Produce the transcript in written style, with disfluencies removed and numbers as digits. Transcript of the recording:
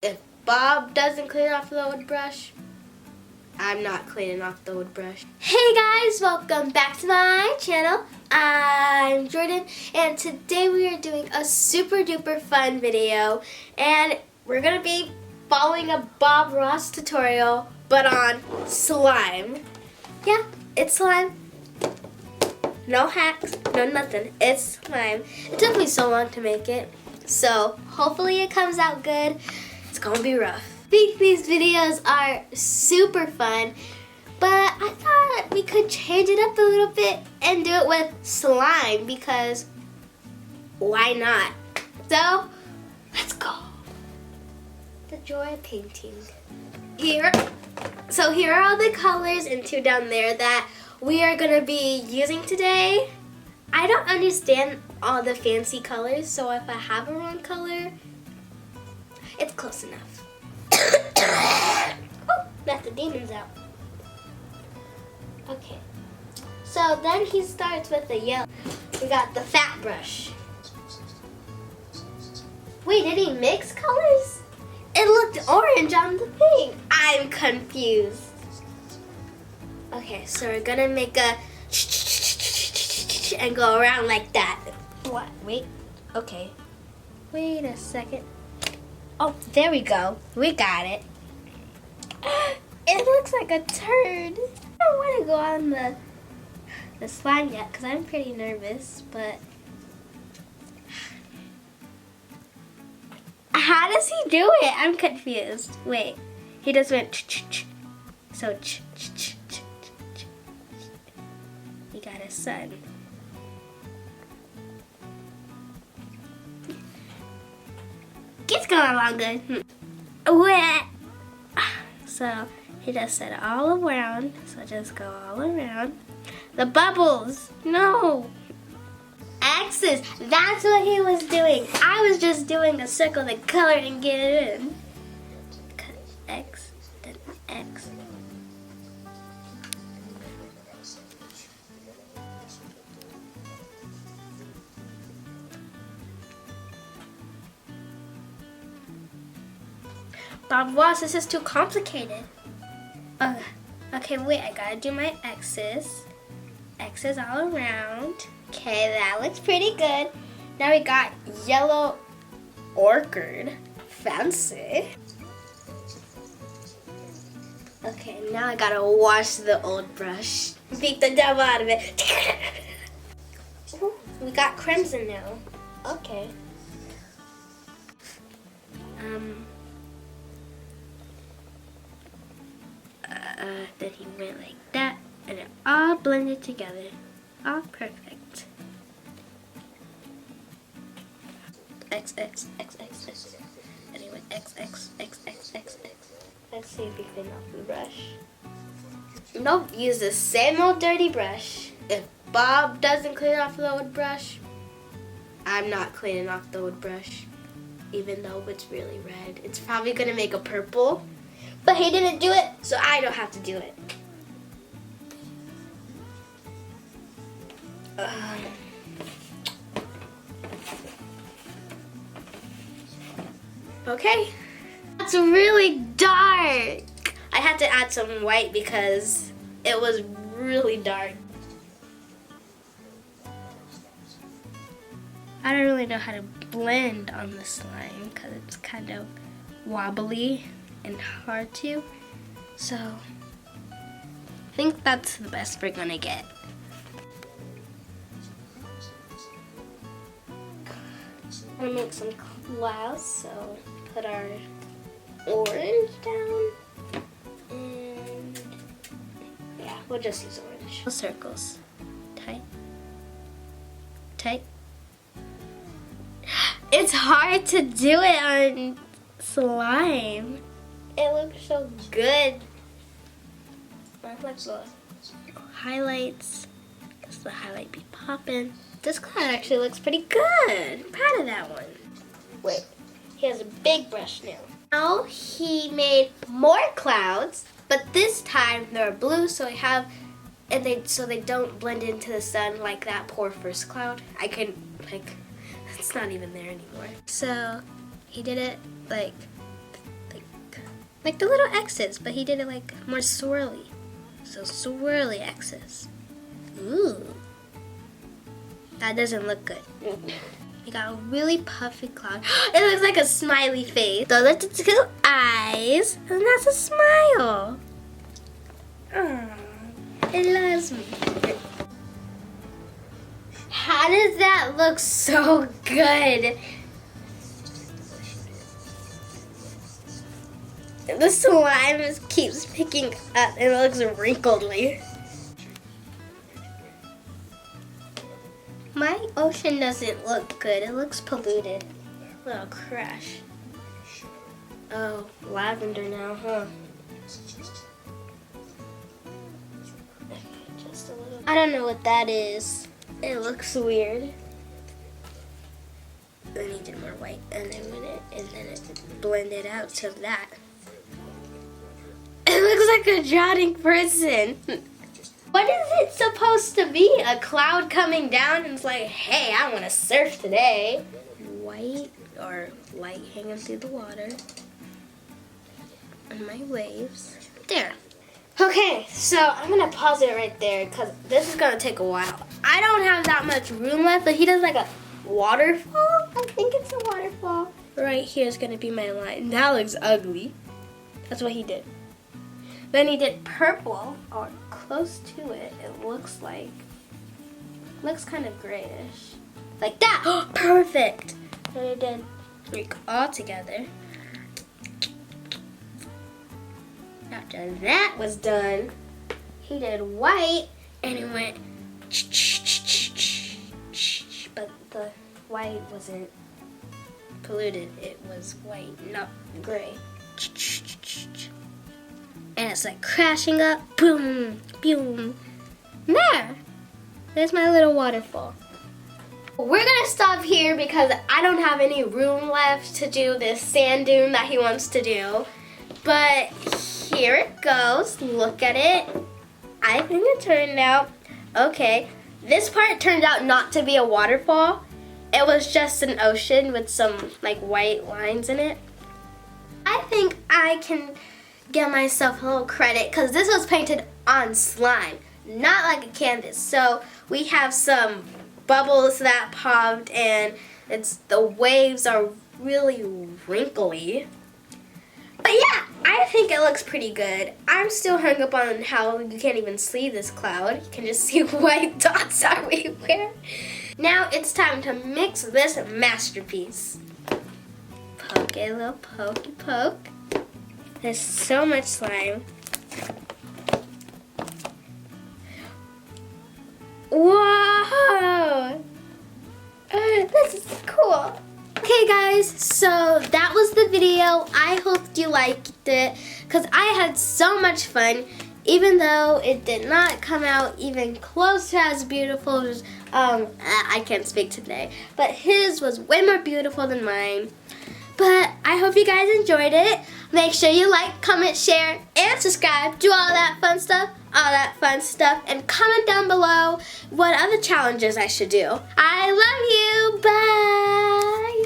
If Bob doesn't clean off the wood brush, I'm not cleaning off the wood brush. Hey guys, welcome back to my channel. I'm Jordan, and today we are doing a super duper fun video, and we're gonna be following a Bob Ross tutorial, but on slime. Yeah, it's slime. No hacks, no nothing. It's slime. It took me so long to make it, so hopefully it comes out good. It's gonna be rough. I think these videos are super fun, but I thought we could change it up a little bit and do it with slime because why not? So, let's go. The joy of painting. Here are all the colors and two down there that we are gonna be using today. I don't understand all the fancy colors, so if I have a wrong color, it's close enough. Oh, let the demons out. Okay. So then he starts with the yellow. We got the fat brush. Wait, did he mix colors? It looked orange on the thing. I'm confused. Okay, so we're gonna make a and go around like that. What? Wait. Okay. Wait a second. Oh, there we go. We got it. It looks like a turd. I don't want to go on the slime yet because I'm pretty nervous, but how does he do it? I'm confused. Wait, he just went so he got a sun. It's going along good. Wet. So he just said it all around. So just go all around. The bubbles. No. X's. That's what he was doing. I was just doing a circle the color and get it in. Cut X, then X. Bob Ross, this is too complicated. Okay, wait, I gotta do my X's. X's all around. Okay, that looks pretty good. Now we got yellow orchid. Fancy. Okay, now I gotta wash the old brush. Beat the devil out of it. Ooh, we got crimson now. Okay. Then he went like that, and it all blended together. All perfect. X, X, X, X, X. And he went X, X, X, X, X, X. Let's see if he cleaned off the brush. Nope, use the same old dirty brush. If Bob doesn't clean off the wood brush, I'm not cleaning off the wood brush. Even though it's really red. It's probably gonna make a purple. But he didn't do it, so I don't have to do it. Okay. That's really dark. I had to add some white because it was really dark. I don't really know how to blend on the slime because it's kind of wobbly and hard to, so I think that's the best we're gonna get. I'm gonna make some clouds, so put our orange down, and yeah, we'll just use orange. Circles, tight, tight. It's hard to do it on slime. It looks so good. I like the highlights, because the highlight be popping. This cloud actually looks pretty good. I'm proud of that one. Wait, he has a big brush now. Now he made more clouds, but this time they're blue, so they don't blend into the sun like that poor first cloud. It's not even there anymore. So he did it like Like the little X's, but he did it like more swirly. So swirly X's. Ooh. That doesn't look good. We got a really puffy cloud. It looks like a smiley face. Those are the two eyes, and that's a smile. Aww, it loves me. How does that look so good? The slime just keeps picking up and it looks wrinkly. My ocean doesn't look good. It looks polluted. Little crash. Oh, lavender now, huh? Just a little. I don't know what that is. It looks weird. I needed more white, and then it blended out to that. It looks like a drowning person. What is it supposed to be? A cloud coming down and it's like, hey, I want to surf today. White or light hanging through the water. And my waves. There. Okay, so I'm going to pause it right there because this is going to take a while. I don't have that much room left, but he does like a waterfall. I think it's a waterfall. Right here is going to be my line. That looks ugly. That's what he did. Then he did purple, or close to it, it looks like. Looks kind of grayish. Like that! Oh, perfect! Then he did like all together. After that was done, he did white, and it went but the white wasn't polluted. It was white, not gray. And it's like crashing up, boom, boom. There, there's my little waterfall. We're gonna stop here because I don't have any room left to do this sand dune that he wants to do. But here it goes, look at it. I think it turned out okay. This part turned out not to be a waterfall. It was just an ocean with some like white lines in it. I think I can give myself a little credit because this was painted on slime, not like a canvas. So we have some bubbles that popped and the waves are really wrinkly. But yeah, I think it looks pretty good. I'm still hung up on how you can't even see this cloud. You can just see white dots everywhere. Now it's time to mix this masterpiece. Poke a little pokey poke. There's so much slime. Whoa! This is cool. Okay guys, so that was the video. I hope you liked it because I had so much fun, even though it did not come out even close to as beautiful as, I can't speak today, but his was way more beautiful than mine. But I hope you guys enjoyed it. Make sure you like, comment, share, and subscribe. Do all that fun stuff, and comment down below what other challenges I should do. I love you. Bye.